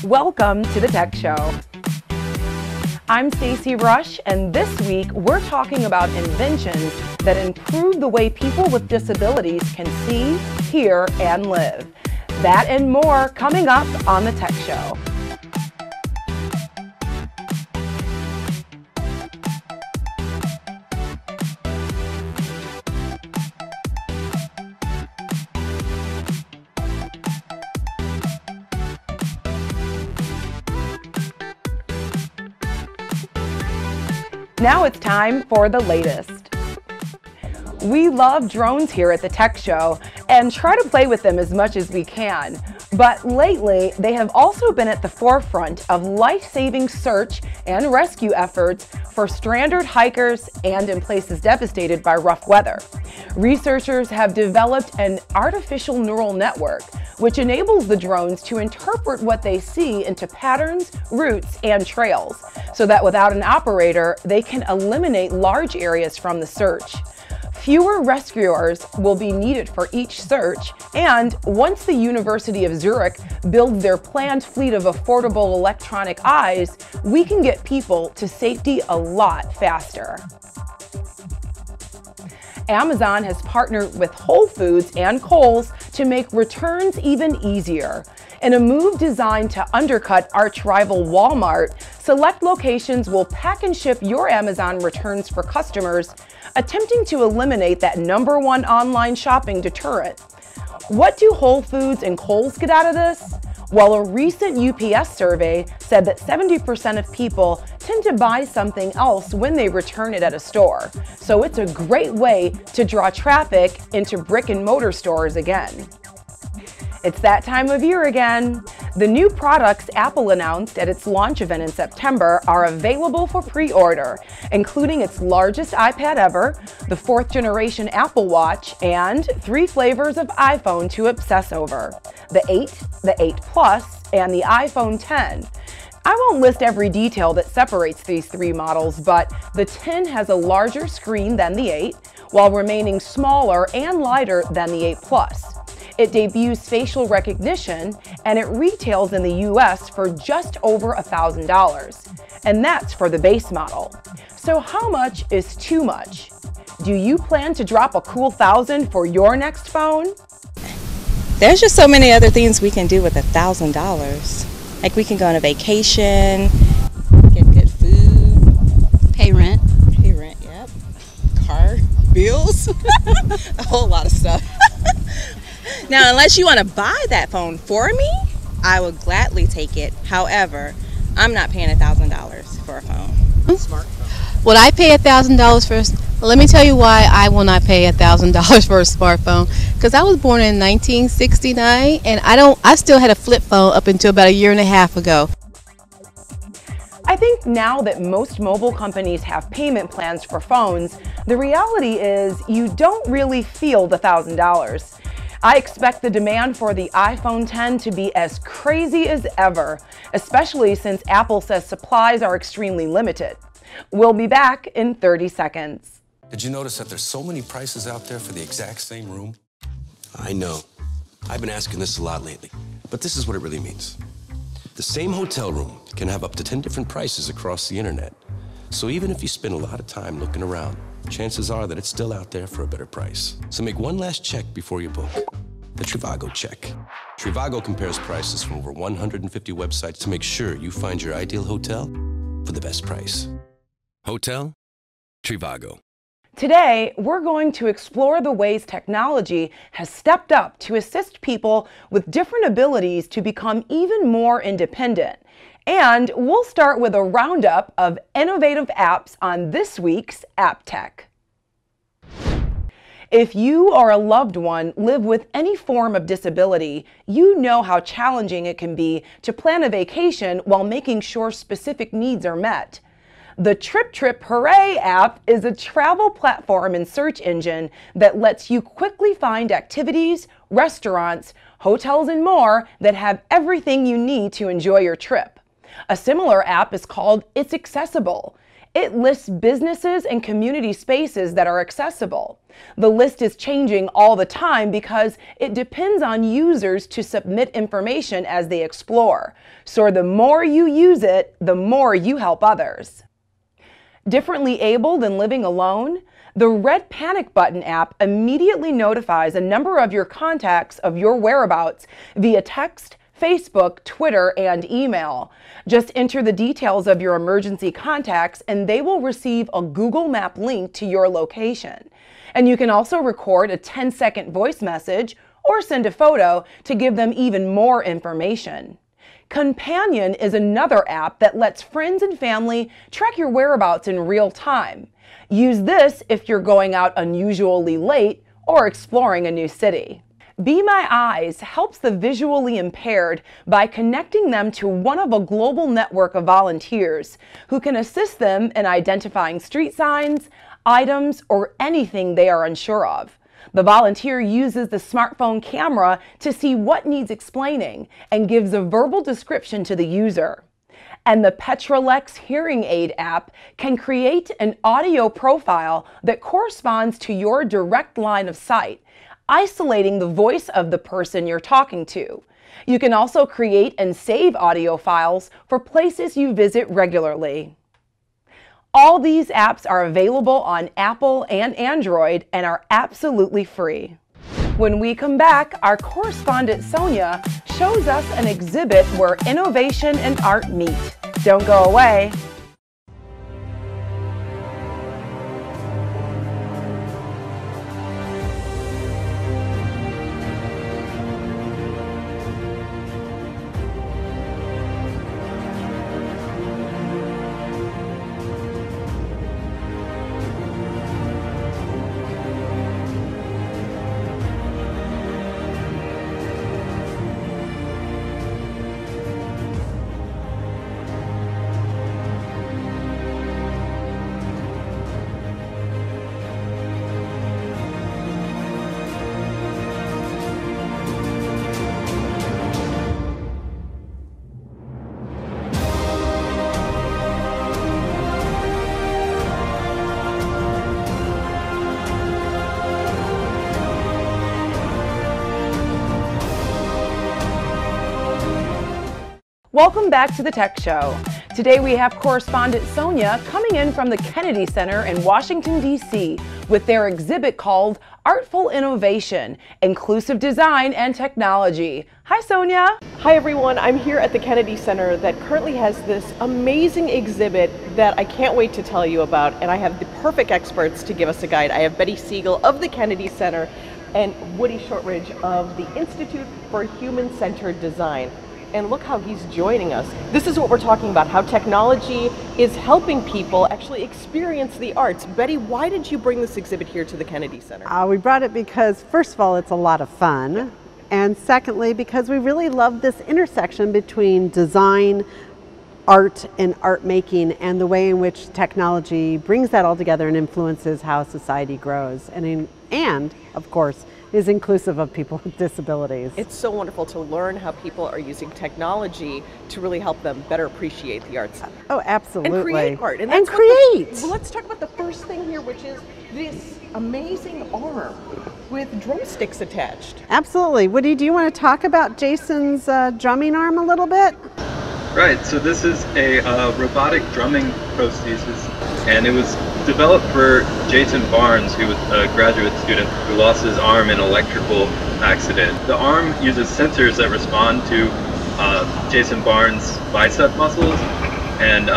Welcome to the Tech Show. I'm Stacy Rush, and this week we're talking about inventions that improve the way people with disabilities can see, hear, and live. That and more coming up on the Tech Show. Now it's time for the latest. We love drones here at the Tech Show and try to play with them as much as we can. But lately, they have also been at the forefront of life-saving search and rescue efforts for stranded hikers and in places devastated by rough weather. Researchers have developed an artificial neural network, which enables the drones to interpret what they see into patterns, routes, and trails, so that without an operator, they can eliminate large areas from the search. Fewer rescuers will be needed for each search, and once the University of Zurich builds their planned fleet of affordable electronic eyes, we can get people to safety a lot faster. Amazon has partnered with Whole Foods and Kohl's to make returns even easier. In a move designed to undercut arch-rival Walmart, select locations will pack and ship your Amazon returns for customers, attempting to eliminate that #1 online shopping deterrent. What do Whole Foods and Kohl's get out of this? Well, a recent UPS survey said that 70% of people tend to buy something else when they return it at a store. So it's a great way to draw traffic into brick and mortar stores again. It's that time of year again. The new products Apple announced at its launch event in September are available for pre-order, including its largest iPad ever, the 4th generation Apple Watch, and 3 flavors of iPhone to obsess over: the 8, the 8 Plus, and the iPhone 10. I won't list every detail that separates these 3 models, but the 10 has a larger screen than the 8, while remaining smaller and lighter than the 8 Plus. It debuts facial recognition, and it retails in the US for just over $1,000. And that's for the base model. So how much is too much? Do you plan to drop a cool $1,000 for your next phone? There's just so many other things we can do with $1,000. Like we can go on a vacation, get good food, pay rent, yep, car bills, a whole lot of stuff. Now, unless you want to buy that phone for me, I would gladly take it. However, I'm not paying $1,000 for a phone. Smartphone. Would I pay $1,000 for? Let me tell you why I will not pay $1,000 for a smartphone. Because I was born in 1969, and I still had a flip phone up until about a year and a half ago. I think now that most mobile companies have payment plans for phones, the reality is you don't really feel the $1,000. I expect the demand for the iPhone 10 to be as crazy as ever, especially since Apple says supplies are extremely limited. We'll be back in 30 seconds. Did you notice that there's so many prices out there for the exact same room? I know. I've been asking this a lot lately, but this is what it really means. The same hotel room can have up to 10 different prices across the internet. So even if you spend a lot of time looking around, chances are that it's still out there for a better price. So make one last check before you book. The Trivago check. Trivago compares prices from over 150 websites to make sure you find your ideal hotel for the best price. Hotel Trivago. Today, we're going to explore the ways technology has stepped up to assist people with different abilities to become even more independent. And we'll start with a roundup of innovative apps on this week's App Tech. If you or a loved one live with any form of disability, you know how challenging it can be to plan a vacation while making sure specific needs are met. The Trip Hooray app is a travel platform and search engine that lets you quickly find activities, restaurants, hotels, and more that have everything you need to enjoy your trip. A similar app is called It's Accessible. It lists businesses and community spaces that are accessible. The list is changing all the time because it depends on users to submit information as they explore. So the more you use it, the more you help others. Differently abled and living alone? The Red Panic Button app immediately notifies a number of your contacts of your whereabouts via text, Facebook, Twitter, and email. Just enter the details of your emergency contacts and they will receive a Google Map link to your location. And you can also record a 10-second voice message or send a photo to give them even more information. Companion is another app that lets friends and family track your whereabouts in real time. Use this if you're going out unusually late or exploring a new city. Be My Eyes helps the visually impaired by connecting them to one of a global network of volunteers who can assist them in identifying street signs, items, or anything they are unsure of. The volunteer uses the smartphone camera to see what needs explaining and gives a verbal description to the user. And the Petrolex hearing aid app can create an audio profile that corresponds to your direct line of sight, isolating the voice of the person you're talking to. You can also create and save audio files for places you visit regularly. All these apps are available on Apple and Android and are absolutely free. When we come back, our correspondent Sonia shows us an exhibit where innovation and art meet. Don't go away. Welcome back to the Tech Show. Today we have correspondent Sonia coming in from the Kennedy Center in Washington, D.C. with their exhibit called Artful Innovation, Inclusive Design and Technology. Hi, Sonia. Hi, everyone. I'm here at the Kennedy Center that currently has this amazing exhibit that I can't wait to tell you about, and I have the perfect experts to give us a guide. I have Betty Siegel of the Kennedy Center and Woody Shortridge of the Institute for Human-Centered Design. And look how he's joining us. This is what we're talking about, how technology is helping people actually experience the arts. Betty, why did you bring this exhibit here to the Kennedy Center? We brought it because, first of all, it's a lot of fun. And secondly, because we really love this intersection between design, art, and art making, and the way in which technology brings that all together and influences how society grows. And of course, is inclusive of people with disabilities. It's so wonderful to learn how people are using technology to really help them better appreciate the arts. Oh, absolutely. And create art. And create! Well, let's talk about the first thing here, which is this amazing arm with drumsticks attached. Absolutely. Woody, do you want to talk about Jason's drumming arm a little bit? Right, so this is a robotic drumming prosthesis, and it was developed for Jason Barnes, who was a graduate student who lost his arm in an electrical accident. The arm uses sensors that respond to Jason Barnes' bicep muscles, and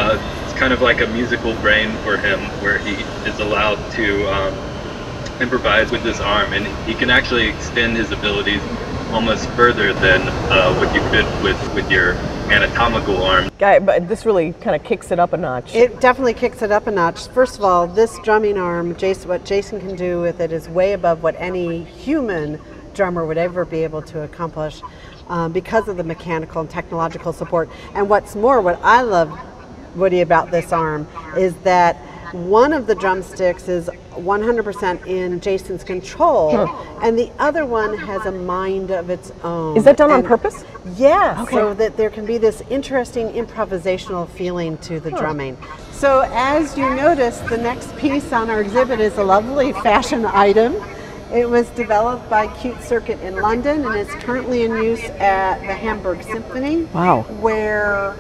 it's kind of like a musical brain for him, where he is allowed to improvise with this arm, and he can actually extend his abilities almost further than what you could with your anatomical arm. But this really kind of kicks it up a notch. It definitely kicks it up a notch. First of all, this drumming arm, what Jason can do with it is way above what any human drummer would ever be able to accomplish because of the mechanical and technological support. And what's more, what I love, Woody, about this arm is that one of the drumsticks is 100% in Jason's control, and the other one has a mind of its own. Is that done on purpose? Yes, Okay. so that there can be this interesting improvisational feeling to the drumming. So as you notice, the next piece on our exhibit is a lovely fashion item. It was developed by Cute Circuit in London and is currently in use at the Hamburg Symphony. Wow. Where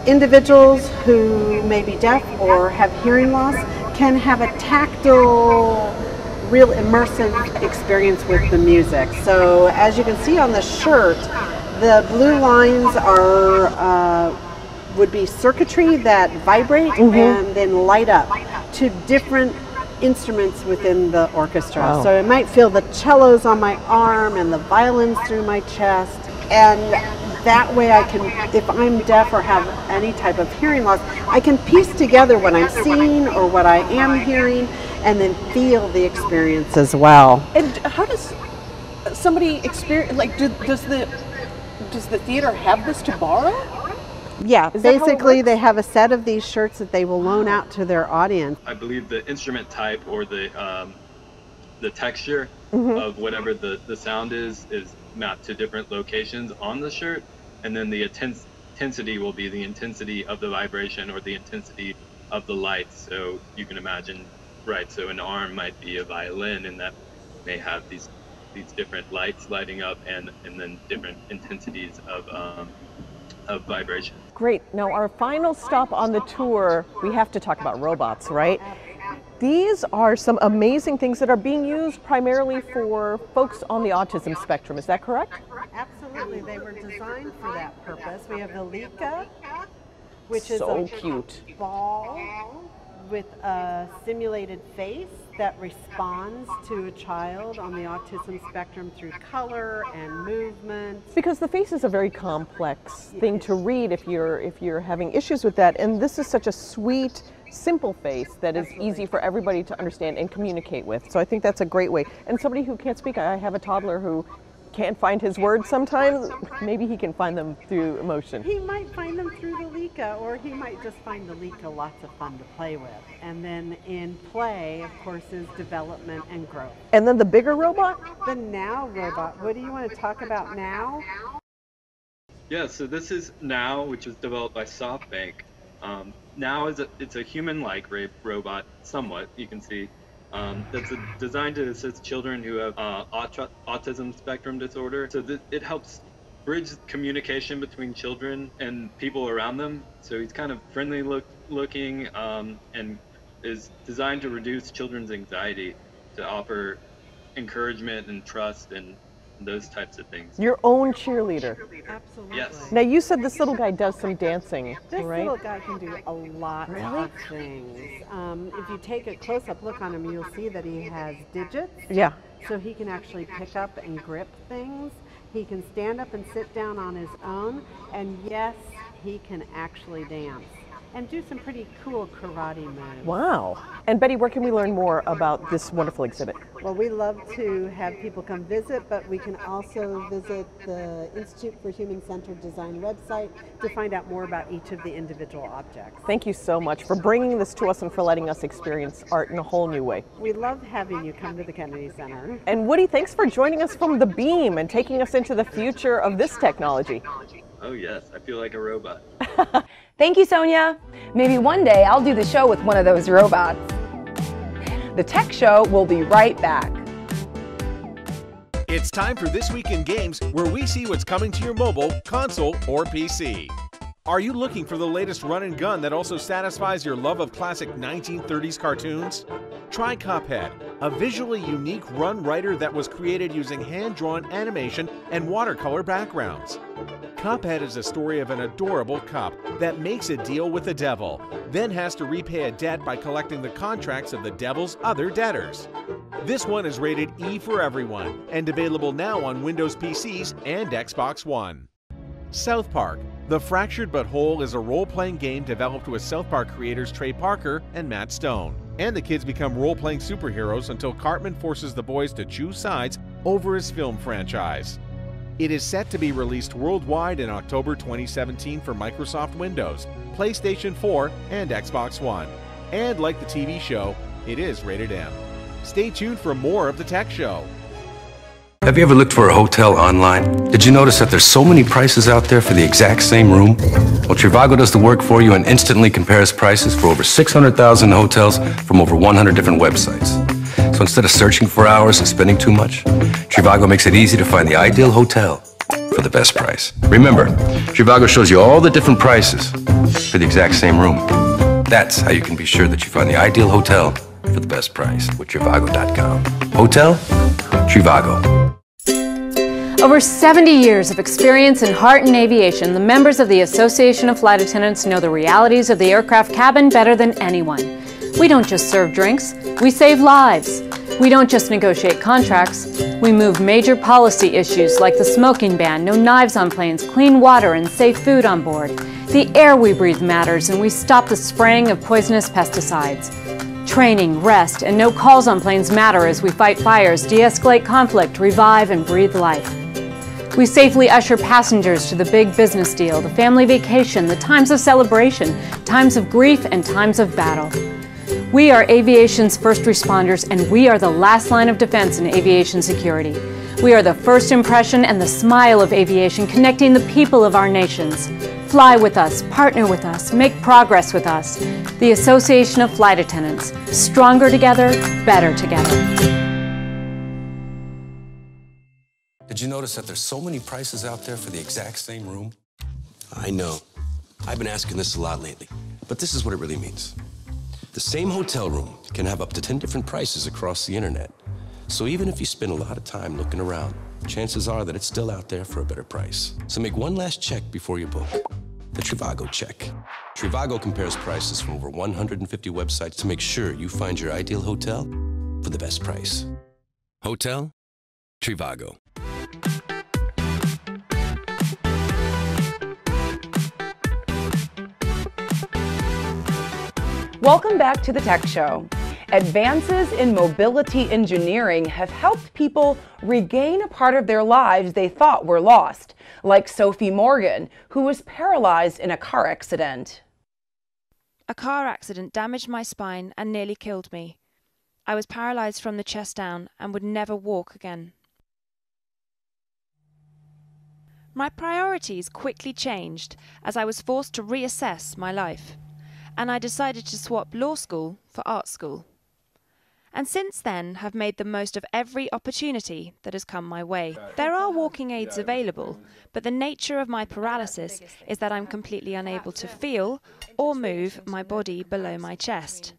individuals who may be deaf or have hearing loss can have a tactile, real immersive experience with the music. So as you can see on the shirt, the blue lines are would be circuitry that vibrate and then light up to different instruments within the orchestra. Wow. So it might feel the cellos on my arm and the violins through my chest, and that way I can, if I'm deaf or have any type of hearing loss, I can piece together what I'm seeing or what I am hearing and then feel the experience as well. And how does somebody experience, like, does the theater have this to borrow? Yeah, Is that how it basically works? they have a set of these shirts that they will loan out to their audience. I believe the instrument type or the texture of whatever the sound is mapped to different locations on the shirt, and then the intensity will be the intensity of the vibration or the intensity of the light. So you can imagine, right? So an arm might be a violin, and that may have these different lights lighting up, and then different intensities of vibration. Great. Now, our final stop on the tour, we have to talk about robots, right? These are some amazing things that are being used primarily for folks on the autism spectrum. Is that correct? Absolutely, they were designed for that purpose. We have the Lika, which is So a cute. ball with a simulated face that responds to a child on the autism spectrum through color and movement. Because the face is a very complex thing to read if you're having issues with that, and this is such a sweet, simple face that is easy for everybody to understand and communicate with. So I think that's a great way. And somebody who can't speak, I have a toddler who can't find his words sometimes, maybe he can find them through emotion. He might find them through the Lika, or he might just find the Lika lots of fun to play with. And then in play, of course, is development and growth. And then the bigger robot? The Now robot, what do you want to talk about now? Yeah, so this is Now, which was developed by SoftBank. Now it's a human-like robot, somewhat, you can see. That's designed to assist children who have autism spectrum disorder. So it helps bridge communication between children and people around them. So he's kind of friendly looking and is designed to reduce children's anxiety, to offer encouragement and trust and those types of things. Your own cheerleader. Absolutely. Yes. Now you said this little guy does some dancing, This right? little guy can do a lot of things. If you take a close-up look on him, you'll see that he has digits. Yeah. So he can actually pick up and grip things. He can stand up and sit down on his own. And yes, he can actually dance and do some pretty cool karate moves. Wow. And Betty, where can we learn more about this wonderful exhibit? Well, we love to have people come visit, but we can also visit the Institute for Human-Centered Design website to find out more about each of the individual objects. Thank you so much for bringing this to us and for letting us experience art in a whole new way. We love having you come to the Kennedy Center. And Woody, thanks for joining us from the beam and taking us into the future of this technology. Oh yes, I feel like a robot. Thank you, Sonia. Maybe one day I'll do the show with one of those robots. The Tech Show will be right back. It's time for This Week in Games, where we see what's coming to your mobile, console, or PC. Are you looking for the latest run and gun that also satisfies your love of classic 1930s cartoons? Try Cuphead, a visually unique run writer that was created using hand-drawn animation and watercolor backgrounds. Cuphead is a story of an adorable cup that makes a deal with the devil, then has to repay a debt by collecting the contracts of the devil's other debtors. This one is rated E for everyone and available now on Windows PCs and Xbox One. South Park: The Fractured But Whole is a role-playing game developed with South Park creators Trey Parker and Matt Stone. And the kids become role-playing superheroes until Cartman forces the boys to choose sides over his film franchise. It is set to be released worldwide in October 2017 for Microsoft Windows, PlayStation 4, and Xbox One. And like the TV show, It is rated M. Stay tuned for more of The Tech Show. Have you ever looked for a hotel online? Did you notice that there's so many prices out there for the exact same room? Well, Trivago does the work for you and instantly compares prices for over 600,000 hotels from over 100 different websites. So instead of searching for hours and spending too much, Trivago makes it easy to find the ideal hotel for the best price. Remember, Trivago shows you all the different prices for the exact same room. That's how you can be sure that you find the ideal hotel for the best price with Trivago.com. Hotel? Trivago. Over 70 years of experience in heart and aviation, the members of the Association of Flight Attendants know the realities of the aircraft cabin better than anyone. We don't just serve drinks, we save lives. We don't just negotiate contracts, we move major policy issues like the smoking ban, no knives on planes, clean water, and safe food on board. The air we breathe matters, and we stop the spraying of poisonous pesticides. Training, rest, and no calls on planes matter as we fight fires, de-escalate conflict, revive, and breathe life. We safely usher passengers to the big business deal, the family vacation, the times of celebration, times of grief, and times of battle. We are aviation's first responders, and we are the last line of defense in aviation security. We are the first impression and the smile of aviation, connecting the people of our nations. Fly with us, partner with us, make progress with us. The Association of Flight Attendants. Stronger together, better together. Did you notice that there's so many prices out there for the exact same room? I know. I've been asking this a lot lately, but this is what it really means. The same hotel room can have up to 10 different prices across the internet. So even if you spend a lot of time looking around, chances are that it's still out there for a better price. So make one last check before you book. The Trivago check. Trivago compares prices from over 150 websites to make sure you find your ideal hotel for the best price. Hotel? Trivago. Welcome back to the Tech Show. Advances in mobility engineering have helped people regain a part of their lives they thought were lost, like Sophie Morgan, who was paralyzed in a car accident. A car accident damaged my spine and nearly killed me. I was paralyzed from the chest down and would never walk again. My priorities quickly changed as I was forced to reassess my life, and I decided to swap law school for art school. And since then have made the most of every opportunity that has come my way. There are walking aids available, but the nature of my paralysis is that I'm completely unable to feel or move my body below my chest.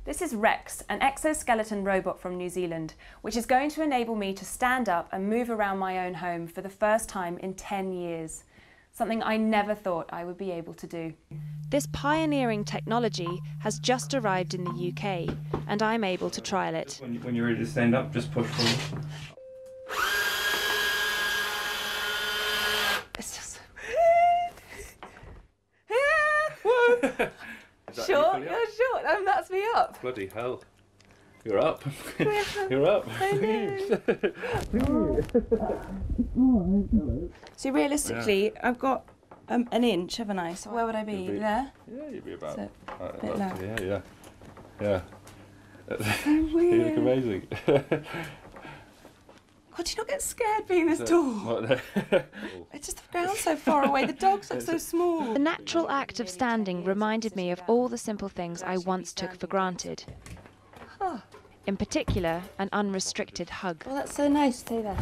This is Rex, an exoskeleton robot from New Zealand, which is going to enable me to stand up and move around my own home for the first time in 10 years. Something I never thought I would be able to do. This pioneering technology has just arrived in the UK, and I'm able to trial it. When you're ready to stand up, just push forward. It's just... Short, you're short, that's me up. Bloody hell. You're up. You're up. So realistically, I've got an inch, haven't I? So where would I be? There? Yeah, you'd be about. So, Right, bit low. Yeah. So You weird. look amazing. God, do you not get scared being this tall? It's just the ground's so far away, the dogs look so small. The natural act of standing reminded me of all the simple things I once took for granted. In particular, an unrestricted hug. Well, that's so nice. Stay there.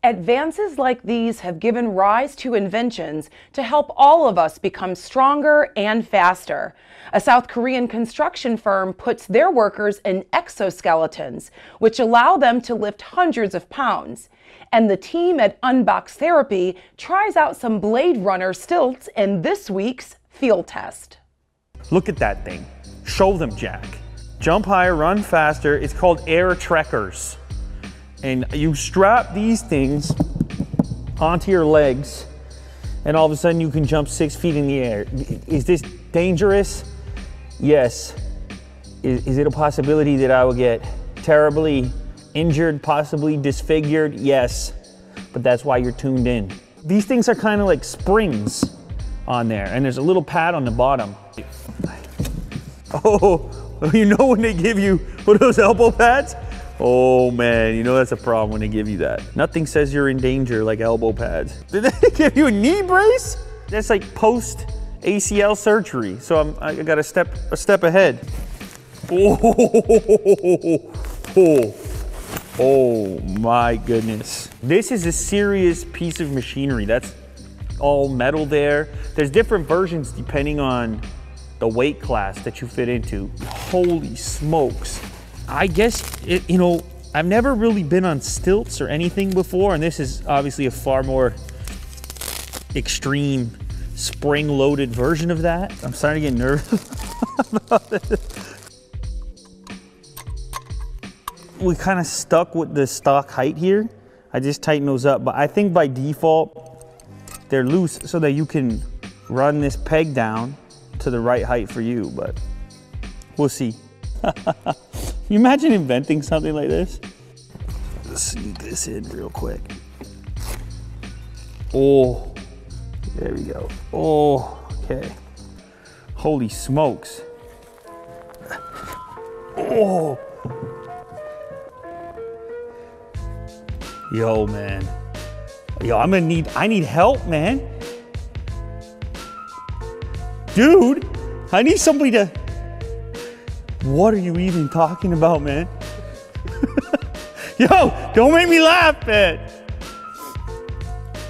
Advances like these have given rise to inventions to help all of us become stronger and faster. A South Korean construction firm puts their workers in exoskeletons, which allow them to lift hundreds of pounds. And the team at Unbox Therapy tries out some Blade Runner stilts in this week's field test. Look at that thing. Show them, Jack. Jump higher, run faster. It's called air trekkers. And you strap these things onto your legs, and all of a sudden you can jump 6 feet in the air. Is this dangerous? Yes. Is it a possibility that I will get terribly injured, possibly disfigured? Yes. But that's why you're tuned in. These things are kind of like springs on there, and there's a little pad on the bottom. Oh, you know when they give you one of those elbow pads? Oh man, you know that's a problem when they give you that. Nothing says you're in danger like elbow pads. Did they give you a knee brace? That's like post ACL surgery. So I got a step ahead. Oh my goodness. This is a serious piece of machinery. That's all metal there. There's different versions depending on the weight class that you fit into. Holy smokes. I guess, you know, I've never really been on stilts or anything before, and this is obviously a far more extreme spring-loaded version of that. I'm starting to get nervous about this. We kind of stuck with the stock height here. I just tightened those up, but I think by default, they're loose so that you can run this peg down to the right height for you, but we'll see. Can you imagine inventing something like this? Let's sneak this in real quick. Oh, there we go. Oh, okay. Holy smokes. Oh. Yo, man. Yo, I need help, man. Dude, I need somebody to... What are you even talking about, man? Yo, don't make me laugh, man.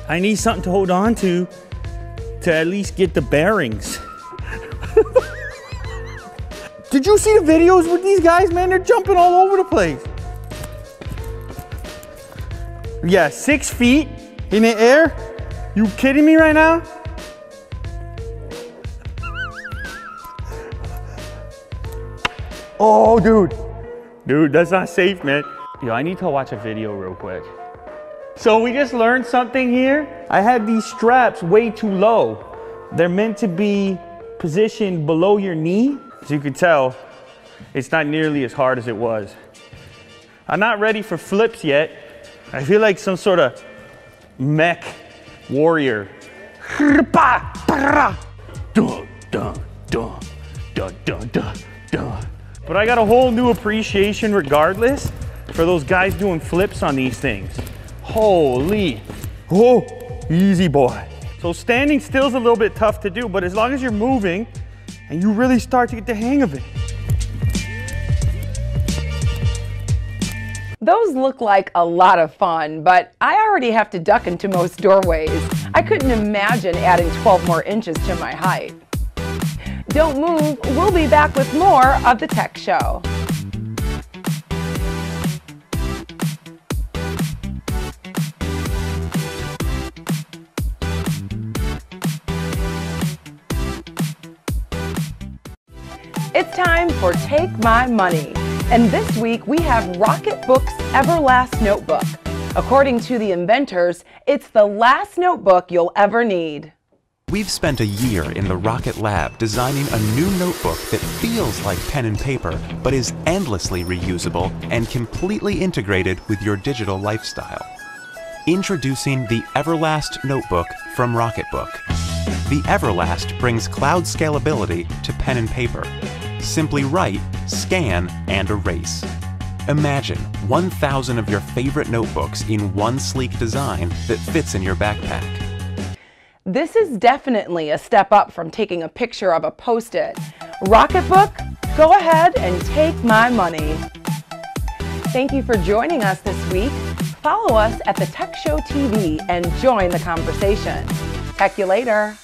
I need something to hold on to at least get the bearings. Did you see the videos with these guys, man? They're jumping all over the place. Yeah, 6 feet in the air? You kidding me right now? Oh, dude. Dude, that's not safe, man. Yo, I need to watch a video real quick. So we just learned something here. I had these straps way too low. They're meant to be positioned below your knee. As you can tell, it's not nearly as hard as it was. I'm not ready for flips yet. I feel like some sort of mech warrior. But I got a whole new appreciation regardless for those guys doing flips on these things. Holy, oh, easy boy. So standing still is a little bit tough to do, but as long as you're moving and you really start to get the hang of it. Those look like a lot of fun, but I already have to duck into most doorways. I couldn't imagine adding 12 more inches to my height. Don't move, we'll be back with more of The Tech Show. It's time for Take My Money. And this week we have Rocketbook's Everlast Notebook. According to the inventors, it's the last notebook you'll ever need. We've spent a year in the Rocket Lab designing a new notebook that feels like pen and paper, but is endlessly reusable and completely integrated with your digital lifestyle. Introducing the Everlast Notebook from Rocketbook. The Everlast brings cloud scalability to pen and paper. Simply write, scan, and erase. Imagine 1,000 of your favorite notebooks in one sleek design that fits in your backpack. This is definitely a step up from taking a picture of a Post-it. Rocketbook, go ahead and take my money. Thank you for joining us this week. Follow us at The Tech Show TV and join the conversation. Tech you later.